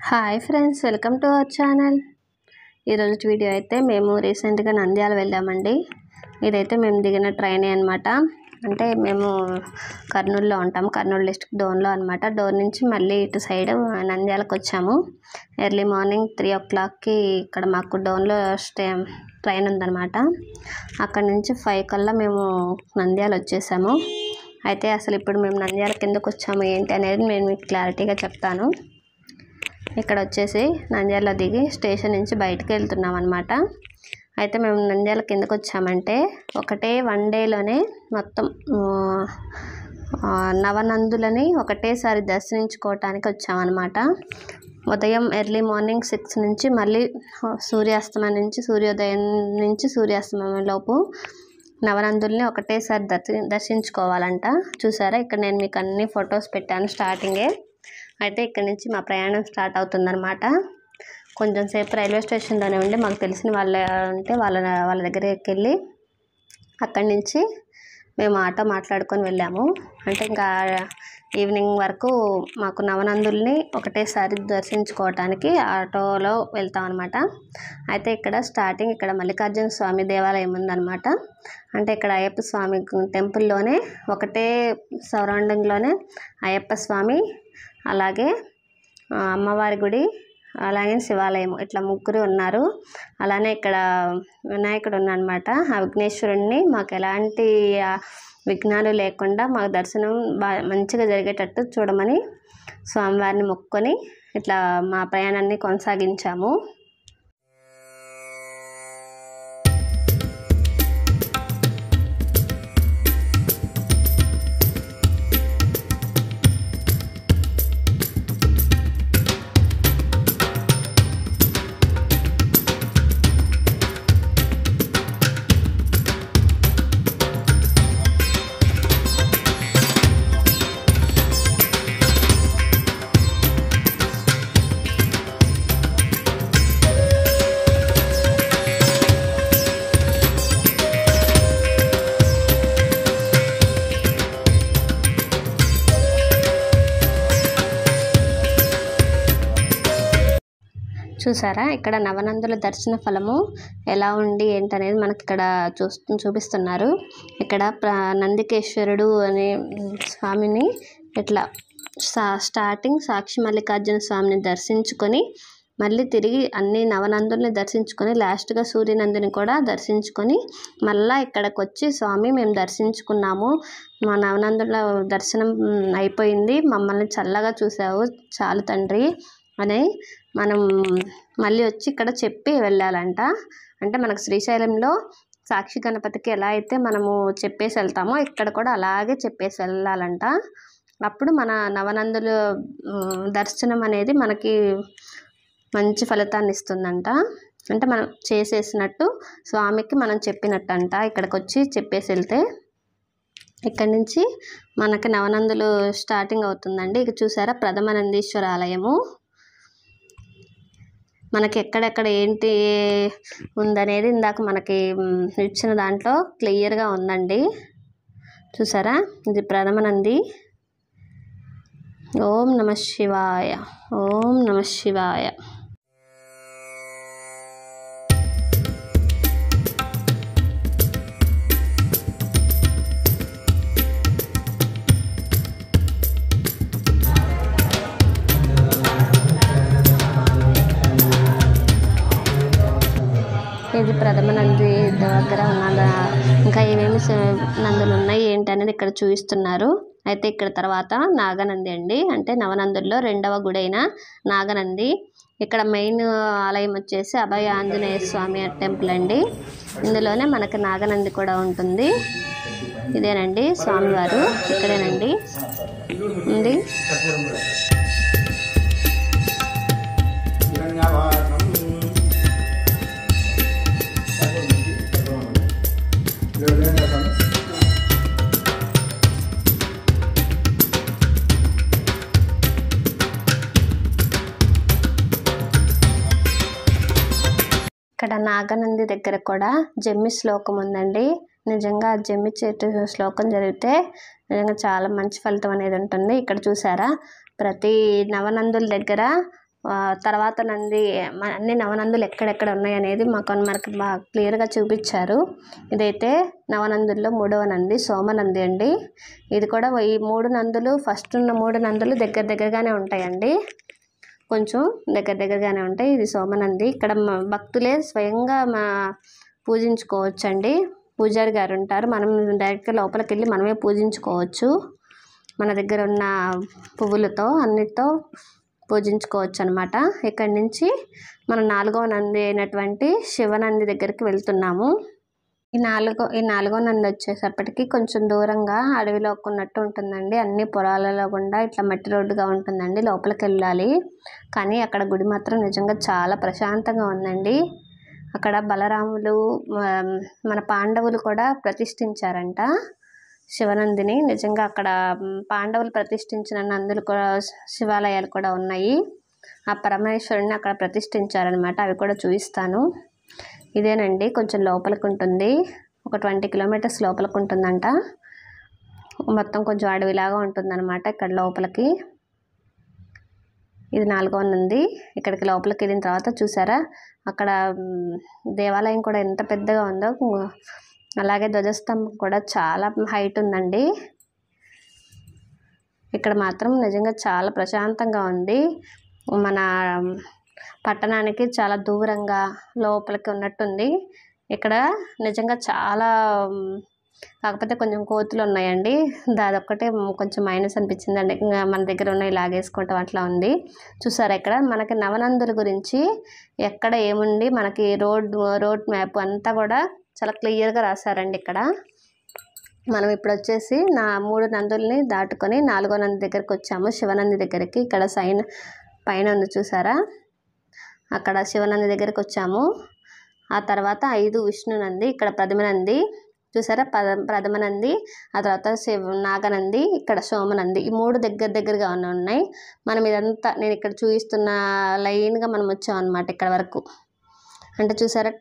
Hi friends, welcome to our channel. ఈరోజు video అయితే మేము రీసెంట్గా నంద్యాల వెళ్ళామండి. ఇదైతే మేము దిగిన ట్రైనే అనమాట. అంటే మేము కర్నూలులో ఉంటాము, కర్నూలు డిస్ట్రిక్ట్ డోన్లో అనమాట. డోన్ నుంచి మళ్ళీ ఇటు సైడ్ నంద్యాలకు వచ్చాము. ఎర్లీ మార్నింగ్ 3 o'clockకి ఇక్కడ మాకు డోన్లో ట్రైన్ ఉందన్నమాట. అక్కడ నుంచి 5 కల్లా మేము నంద్యాల వచ్చేసాము. అయితే అసలు ఇప్పుడు మేము నంద్యాల కిందకు వచ్చాము ఏంటి అనేది నేను మీకు క్లారిటీగా చెప్తాను. ఇక్కడ వచ్చేసి నంద్యాల దిగి స్టేషన్ నుంచి బయటకు వెళ్తున్నాం అనమాట. అయితే మేము నంద్యాల కిందకు వచ్చామంటే ఒకటే 1 డేలోనే మొత్తం నవనందులని ఒకటేసారి దర్శించుకోవటానికి వచ్చామన్నమాట. ఉదయం ఎర్లీ మార్నింగ్ 6 నుంచి మళ్ళీ సూర్యాస్తమయం నుంచి సూర్యోదయం నుంచి సూర్యాస్తమయం లోపు నవనందుల్ని ఒకటేసారి దర్శించుకోవాలంట. చూసారా, ఇక్కడ నేను మీకు అన్ని ఫొటోస్ పెట్టాను స్టార్టింగే. అయితే ఇక్కడ నుంచి మా ప్రయాణం స్టార్ట్ అవుతుందన్నమాట. కొంచెం సేపు రైల్వే స్టేషన్లోనే ఉండి మాకు తెలిసిన వాళ్ళు ఉంటే వాళ్ళ దగ్గరికి వెళ్ళి అక్కడి నుంచి మేము ఆటో మాట్లాడుకొని వెళ్ళాము. అంటే ఇంకా ఈవినింగ్ వరకు మాకు నవనందుల్ని ఒకటేసారి దర్శించుకోవటానికి ఆటోలో వెళ్తాం అనమాట. అయితే ఇక్కడ మల్లికార్జున స్వామి దేవాలయం ఉందన్నమాట. అంటే ఇక్కడ అయ్యప్ప స్వామి టెంపుల్లోనే ఒకటే సరౌండింగ్లోనే అయ్యప్ప స్వామి, అలాగే అమ్మవారి గుడి, అలాగే శివాలయం, ఇట్లా ముగ్గురు ఉన్నారు. అలానే ఇక్కడ వినాయకుడు ఉన్నారనమాట. ఆ విఘ్నేశ్వరుడిని మాకు ఎలాంటి విఘ్నాలు లేకుండా మాకు దర్శనం మంచిగా జరిగేటట్టు చూడమని స్వామివారిని మొక్కుకొని ఇట్లా మా ప్రయాణాన్ని కొనసాగించాము. చూసారా, ఇక్కడ నవనందుల దర్శన ఫలము ఎలా ఉంది ఏంటనేది మనకి ఇక్కడ చూపిస్తున్నారు. ఇక్కడ నందికేశ్వరుడు అనే స్వామిని ఇట్లా స్టార్టింగ్ సాక్షి మల్లికార్జున స్వామిని దర్శించుకొని మళ్ళీ తిరిగి అన్ని నవనందుల్ని దర్శించుకొని లాస్ట్గా సూర్యనందిని కూడా దర్శించుకొని మళ్ళీ ఇక్కడికి వచ్చి స్వామి మేము దర్శించుకున్నాము, మా నవనందుల దర్శనం అయిపోయింది, మమ్మల్ని చల్లగా చూసావు చాలు తండ్రి అని మనం మళ్ళీ వచ్చి ఇక్కడ చెప్పి వెళ్ళాలంట. అంటే మనకు శ్రీశైలంలో సాక్షి గణపతికి ఎలా అయితే మనము చెప్పేసి వెళ్తామో ఇక్కడ కూడా అలాగే చెప్పేసి వెళ్ళాలంట. అప్పుడు మన నవనందుల దర్శనం అనేది మనకి మంచి ఫలితాన్ని ఇస్తుందంట. అంటే మనం చేసేసినట్టు స్వామికి మనం చెప్పినట్టు అంట. ఇక్కడికి వచ్చి చెప్పేసి వెళ్తే ఇక్కడి నుంచి మనకి నవనందులు స్టార్టింగ్ అవుతుందండి. ఇక చూసారా, ప్రథమ నందీశ్వర ఆలయము మనకి ఎక్కడెక్కడ ఏంటి ఉందనేది ఇందాక మనకి ఇచ్చిన దాంట్లో క్లియర్గా ఉందండి. చూసారా, ఇది ప్రథమ నంది. ఓం నమః శివాయ, ఓం నమః శివాయ. ఇది ప్రథమ నంది దగ్గర ఉన్న ఇంకా ఏమేమి నందులు ఉన్నాయి ఏంటి అనేది ఇక్కడ చూపిస్తున్నారు. అయితే ఇక్కడ తర్వాత నాగనంది అండి. అంటే నవనందుల్లో 2వ గుడి అయిన నాగనంది. ఇక్కడ మెయిన్ ఆలయం వచ్చేసి అభయ ఆంజనేయ స్వామి టెంపుల్ అండి. ఇందులోనే మనకి నాగనంది కూడా ఉంటుంది. ఇదేనండి స్వామివారు, ఇక్కడేనండి ఉంది. ఇక్కడ నాగనంది దగ్గర కూడా జమ్మి శ్లోకం ఉందండి. నిజంగా జమ్మి చెట్టు శ్లోకం జరిగితే నిజంగా చాలా మంచి ఫలితం అనేది ఉంటుంది. ఇక్కడ చూసారా, ప్రతి నవనందుల దగ్గర తర్వాత నంది అన్ని నవనందులు ఎక్కడెక్కడ ఉన్నాయి అనేది మనకి బాగా క్లియర్గా చూపించారు. ఇదైతే నవనందుల్లో 3వ నంది సోమనంది అండి. ఇది కూడా ఈ 3 నందులు ఫస్ట్ ఉన్న 3 నందులు దగ్గరగానే ఉంటాయండి, కొంచెం దగ్గరగానే ఉంటాయి. ఇది సోమనంది. ఇక్కడ భక్తులే స్వయంగా పూజించుకోవచ్చండి. పూజారి గారు ఉంటారు, మనం డైరెక్ట్గా లోపలికి వెళ్ళి మనమే పూజించుకోవచ్చు. మన దగ్గర ఉన్న పువ్వులతో అన్నిటితో పూజించుకోవచ్చు అనమాట. ఇక్కడి నుంచి మనం 4వ నంది అయినటువంటి శివనంది దగ్గరికి వెళ్తున్నాము. ఈ నాలుగో నంది వచ్చేసప్పటికి కొంచెం దూరంగా అడవిలో ఉన్నట్టు ఉంటుందండి. అన్ని పొలాలలో గుండా ఇట్లా మట్టి రోడ్డుగా ఉంటుందండి, లోపలికి వెళ్ళాలి. కానీ అక్కడ గుడి మాత్రం నిజంగా చాలా ప్రశాంతంగా ఉందండి. అక్కడ బలరాములు మన పాండవులు కూడా ప్రతిష్ఠించారంట శివనందిని. నిజంగా అక్కడ పాండవులు ప్రతిష్ఠించిన నందులు కూడా శివాలయాలు కూడా ఉన్నాయి. ఆ పరమేశ్వరుని అక్కడ ప్రతిష్ఠించారనమాట. అవి కూడా చూపిస్తాను. ఇదేనండి, కొంచెం లోపలికి ఉంటుంది, ఒక 20 కిలోమీటర్స్ లోపలికి ఉంటుందంట. మొత్తం కొంచెం అడవిలాగా ఉంటుందన్నమాట ఇక్కడ లోపలికి. ఇది 4వ నంది. ఇక్కడికి లోపలికి వెళ్ళిన తర్వాత చూసారా అక్కడ దేవాలయం కూడా ఎంత పెద్దగా ఉందో, అలాగే ధ్వజస్తంభం కూడా చాలా హైట్ ఉందండి. ఇక్కడ మాత్రం నిజంగా చాలా ప్రశాంతంగా ఉంది. మన పట్టణానికి చాలా దూరంగా లోపలికి ఉన్నట్టుంది. ఇక్కడ నిజంగా చాలా, కాకపోతే కొంచెం కోతులు ఉన్నాయండి, అదొక్కటే కొంచెం మైనస్ అనిపించిందండి. ఇంకా మన దగ్గర ఉన్న లాగేసుకోవటం అట్లా ఉంది. చూసారా ఇక్కడ మనకి నవనందుల గురించి ఎక్కడ ఏముంది మనకి రోడ్ మ్యాప్ అంతా కూడా చాలా క్లియర్గా రాశారండి ఇక్కడ. మనం ఇప్పుడు వచ్చేసి 3 నందుల్ని దాటుకొని 4వ నంది దగ్గరికి వచ్చాము, శివనంది దగ్గరికి. ఇక్కడ పైన ఉంది చూసారా, అక్కడ శివనంది దగ్గరికి వచ్చాము. ఆ తర్వాత 5 విష్ణునంది, ఇక్కడ ప్రథమనంది చూసారా, ప్రథమనంది. ఆ తర్వాత నాగనంది, ఇక్కడ సోమనంది. ఈ 3 దగ్గరగా ఉన్నాయి. మనం ఇదంతా నేను ఇక్కడ చూపిస్తున్న లైన్గా మనం వచ్చామన్నమాట ఇక్కడ వరకు. అంటే చూసారా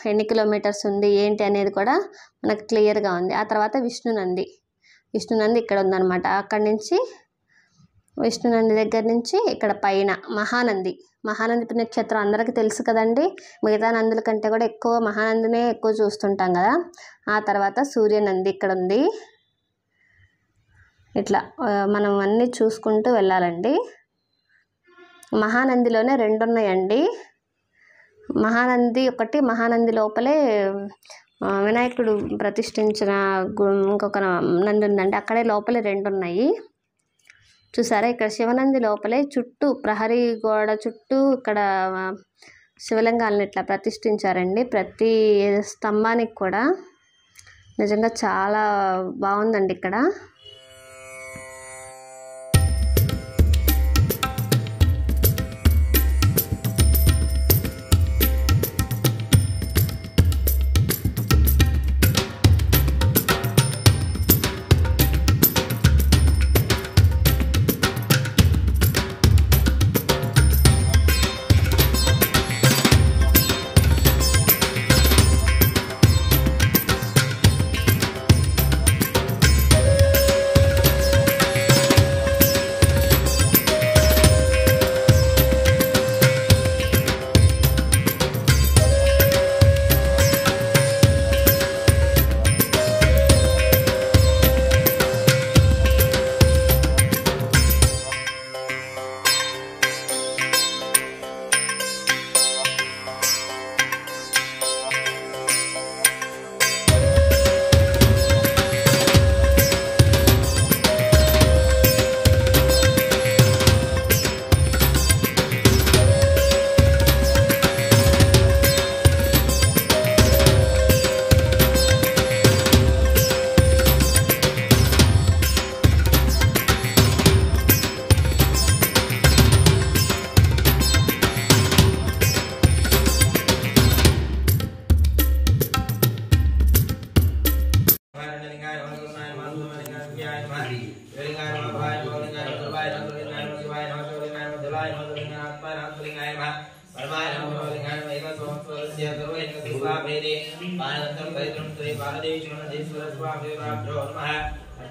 ఎన్ని కిలోమీటర్స్ ఉంది ఏంటి అనేది కూడా మనకు క్లియర్గా ఉంది. ఆ తర్వాత విష్ణునంది ఇక్కడ ఉందన్నమాట. అక్కడి నుంచి విష్ణునంది దగ్గర నుంచి ఇక్కడ పైన మహానంది పుణ్యక్షేత్రం అందరికీ తెలుసు కదండి. మిగతా నందుల కంటే కూడా ఎక్కువ మహానందినే ఎక్కువ చూస్తుంటాం కదా. ఆ తర్వాత సూర్యనంది ఇక్కడ ఉంది. ఇట్లా మనం అన్నీ చూసుకుంటూ వెళ్ళాలండి. మహానందిలోనే 2 ఉన్నాయండి. మహానంది లోపలే వినాయకుడు ప్రతిష్ఠించిన ఇంకొక నంది ఉందండి, అక్కడే లోపలే 2 ఉన్నాయి. చూసారా ఇక్కడ శివనంది లోపలే చుట్టూ ప్రహరీ గోడ చుట్టూ ఇక్కడ శివలింగాలను ఇట్లా ప్రతిష్ఠించారండి. ప్రతి స్తంభానికి కూడా నిజంగా చాలా బాగుందండి ఇక్కడ.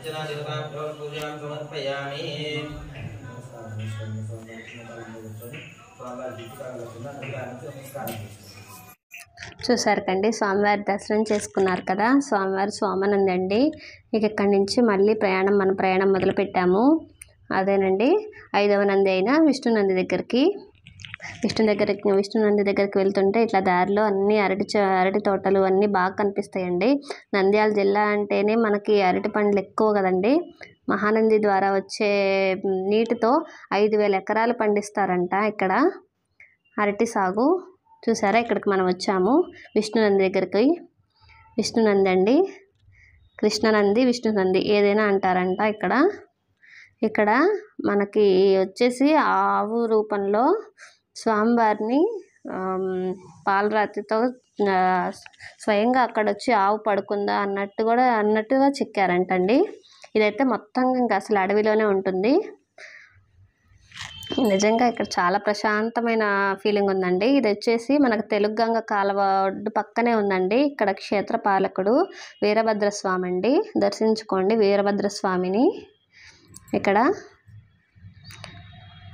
अर्चना देवता पूजां समर्पयामि। చూసారు కండి, స్వామివారి దర్శనం చేసుకున్నారు కదా. స్వామివారి సోమనంది అండి. ఇక ఇక్కడి నుంచి మళ్ళీ మన ప్రయాణం మొదలు పెట్టాము. అదేనండి 5వ నంది అయిన విష్ణునంది దగ్గరికి. విష్ణునంది దగ్గరికి వెళ్తుంటే ఇట్లా దారిలో అన్ని అరటి తోటలు అన్నీ బాగా కనిపిస్తాయండి. నంద్యాల జిల్లా అంటేనే మనకి అరటి పండ్లు ఎక్కువ కదండి. మహానంది ద్వారా వచ్చే నీటితో 5,000 ఎకరాలు పండిస్తారంట ఇక్కడ అరటి సాగు. చూసారా, ఇక్కడికి మనం వచ్చాము విష్ణునంది దగ్గరికి. విష్ణునంది అండి, కృష్ణనంది, విష్ణునంది ఏదైనా అంటారంట ఇక్కడ మనకి వచ్చేసి ఆవు రూపంలో స్వామివారిని పాలరాతితో స్వయంగా అక్కడ వచ్చి ఆవు పడుకుందా అన్నట్టుగా చెక్కారంటండి. ఇదైతే మొత్తం ఇంకా అసలు అడవిలోనే ఉంటుంది. నిజంగా ఇక్కడ చాలా ప్రశాంతమైన ఫీలింగ్ ఉందండి. ఇది వచ్చేసి మనకు తెలుగుగంగ కాలువ ఒడ్డు పక్కనే ఉందండి. ఇక్కడ క్షేత్ర పాలకుడు వీరభద్రస్వామి అండి, దర్శించుకోండి వీరభద్రస్వామిని. ఇక్కడ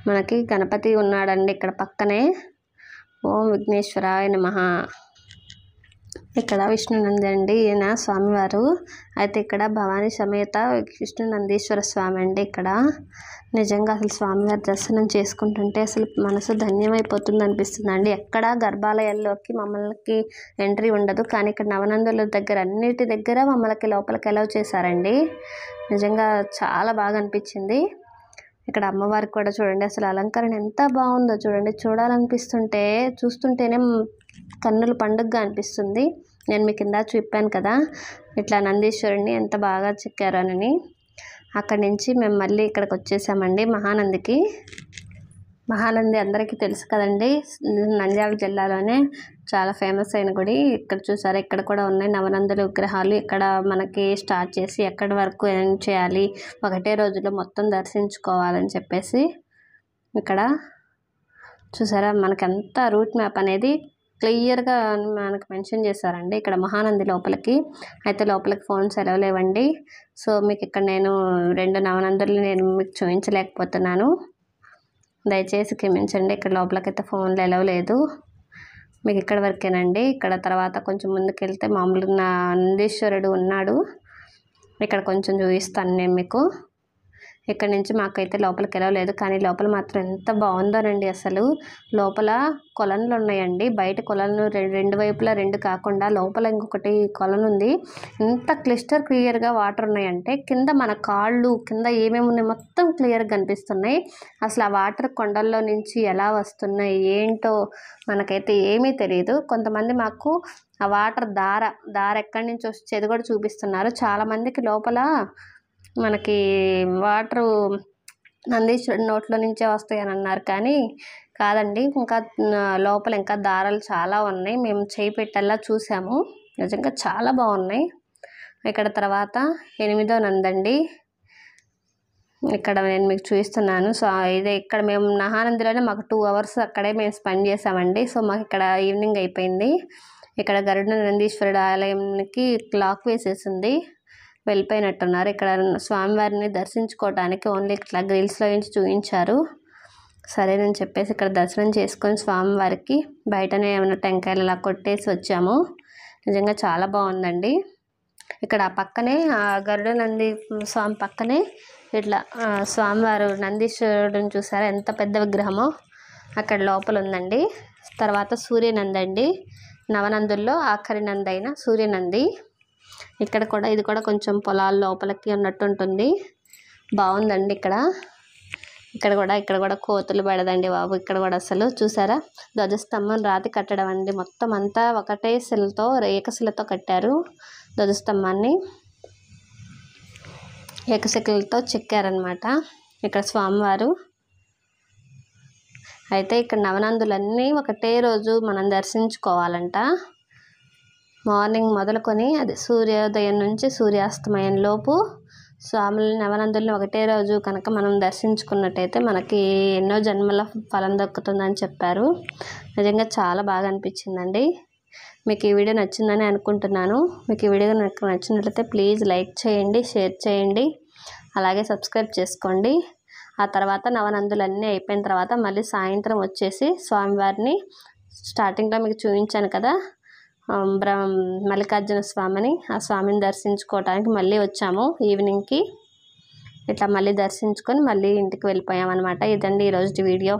మనకి గణపతి ఉన్నాడండి ఇక్కడ పక్కనే. ఓం విఘ్నేశ్వరాయ నమః. ఇక్కడ విష్ణునంది అండి, ఈయన స్వామివారు. అయితే ఇక్కడ భవానీ సమేత విష్ణునందీశ్వర స్వామి అండి. ఇక్కడ నిజంగా అసలు స్వామివారి దర్శనం చేసుకుంటుంటే అసలు మనసు ధన్యమైపోతుంది అనిపిస్తుంది అండి. ఎక్కడ గర్భాలయాల్లోకి మమ్మల్ని ఎంట్రీ ఉండదు, కానీ ఇక్కడ నవనందుల దగ్గర అన్నిటి దగ్గర మమ్మల్ని లోపలికి అలౌ చేశారండి. నిజంగా చాలా బాగా అనిపించింది. ఇక్కడ అమ్మవారికి కూడా చూడండి, అసలు అలంకరణ ఎంత బాగుందో చూడండి. చూస్తుంటేనే కన్నుల పండుగగా అనిపిస్తుంది. నేను మీకు కింద చెప్పాను కదా ఇట్లా నందీశ్వరుడిని ఎంత బాగా చెక్కారు అని. అక్కడి నుంచి మేము మళ్ళీ ఇక్కడికి వచ్చేసామండి మహానందికి. మహానంది అందరికీ తెలుసు కదండి, నంద్యాల జిల్లాలోనే చాలా ఫేమస్ అయిన గుడి. ఇక్కడ చూసారా, ఇక్కడ కూడా ఉన్నాయి నవనందుల విగ్రహాలు. ఇక్కడ మనకి స్టార్ట్ చేసి ఎక్కడి వరకు ఏం చేయాలి, ఒకటే రోజులో మొత్తం దర్శించుకోవాలని చెప్పేసి ఇక్కడ చూసారా మనకంతా రూట్ మ్యాప్ అనేది క్లియర్గా మనకు మెన్షన్ చేశారండి ఇక్కడ మహానంది లోపలికి. అయితే లోపలికి ఫోన్స్ అలౌ లేవండి. సో మీకు ఇక్కడ నేను 2 నవనందులు నేను మీకు చూపించలేకపోతున్నాను, దయచేసి క్షమించండి. ఇక్కడ లోపలికైతే ఫోన్లు అలౌ లేదు, మీకు ఇక్కడ వరకేనండి. ఇక్కడ తర్వాత కొంచెం ముందుకెళ్తే మామూలుగా నందీశ్వరుడు ఉన్నాడు. ఇక్కడ కొంచెం చూపిస్తాను నేను మీకు. ఇక్కడ నుంచి మాకైతే లోపలికి వెళ్ళలేదు, కానీ లోపల మాత్రం ఎంత బాగుందోనండి. అసలు లోపల కొలనులు ఉన్నాయండి. బయట కొలను రెండు వైపులా 2 కాకుండా లోపల ఇంకొకటి కొలను ఉంది. ఎంత క్లియర్గా వాటర్ ఉన్నాయంటే కింద మన కాళ్ళు కింద ఏమేమి ఉన్నాయి మొత్తం క్లియర్గా కనిపిస్తున్నాయి. అసలు ఆ వాటర్ కొండల్లో నుంచి ఎలా వస్తున్నాయి ఏంటో మనకైతే ఏమీ తెలియదు. కొంతమంది మాకు ఆ వాటర్ దార ఎక్కడి నుంచి వచ్చేది కూడా చూపిస్తున్నారు. చాలామందికి లోపల మనకి వాటరు నందీశ్వరుడి నోట్లో నుంచే వస్తాయని అన్నారు, కానీ కాదండి, ఇంకా లోపల ఇంకా దారాలు చాలా ఉన్నాయి. మేము చేయి పెట్టేలా చూసాము, నిజంగా చాలా బాగున్నాయి. ఇక్కడ తర్వాత 8వ నందండి, ఇక్కడ నేను మీకు చూపిస్తున్నాను. సో ఇదే ఇక్కడ మేము మహానందిలోనే మాకు 2 hours అక్కడే మేము స్పెండ్ చేసామండి. సో మాకు ఇక్కడ ఈవినింగ్ అయిపోయింది. ఇక్కడ గరుడ నందీశ్వరుడు ఆలయంకి క్లాక్ వేసేసింది, వెళ్ళిపోయినట్టున్నారు. ఇక్కడ స్వామివారిని దర్శించుకోవడానికి ఓన్లీ ఇట్లా గ్రిల్స్లో నుంచి చూపించారు. సరేనని చెప్పేసి ఇక్కడ దర్శనం చేసుకొని స్వామివారికి బయటనే ఏమైనా టెంకాయలు అలా కొట్టేసి వచ్చాము. నిజంగా చాలా బాగుందండి. ఇక్కడ ఆ పక్కనే గరుడ నంది స్వామి పక్కనే ఇట్లా స్వామివారు నందీశ్వరుడిని చూసారా ఎంత పెద్ద విగ్రహమో అక్కడ లోపల ఉందండి. తర్వాత సూర్యనంది అండి, నవనందుల్లో ఆఖరి నంది అయిన సూర్యనంది. ఇక్కడ కూడా ఇది కూడా కొంచెం పొలాల లోపలికి ఉన్నట్టు ఉంటుంది, బాగుందండి. ఇక్కడ కూడా కోతులు పడదండి బాబు. ఇక్కడ కూడా అసలు చూసారా ధ్వజస్తంభం రాతి కట్టడం అండి, మొత్తం అంతా ఒకటే శిలతో ఏకశిలతో కట్టారు. ధ్వజస్తంభాన్ని ఏకశిలతో చెక్కారనమాట ఇక్కడ స్వామివారు. అయితే ఇక్కడ నవనందులన్నీ ఒకటే రోజు మనం దర్శించుకోవాలంట. మార్నింగ్ మొదలుకొని అది సూర్యోదయం నుంచి సూర్యాస్తమయం లోపు స్వాములని నవనందుల్ని ఒకటే రోజు కనుక మనం దర్శించుకున్నట్టయితే మనకి ఎన్నో జన్మల ఫలం దక్కుతుందని చెప్పారు. నిజంగా చాలా బాగా అనిపించిందండి. మీకు ఈ వీడియో నచ్చిందని అనుకుంటున్నాను. మీకు ఈ వీడియో నాకు నచ్చినట్లయితే ప్లీజ్ లైక్ చేయండి, షేర్ చేయండి, అలాగే సబ్స్క్రైబ్ చేసుకోండి. ఆ తర్వాత నవనందులన్నీ అయిపోయిన తర్వాత మళ్ళీ సాయంత్రం వచ్చేసి స్వామివారిని స్టార్టింగ్లో మీకు చూపించాను కదా మల్లికార్జున స్వామిని, ఆ స్వామిని దర్శించుకోవడానికి మళ్ళీ వచ్చాము ఈవినింగ్కి. ఇట్లా మళ్ళీ దర్శించుకొని మళ్ళీ ఇంటికి వెళ్ళిపోయామన్నమాట. ఇదండి ఈరోజు వీడియో.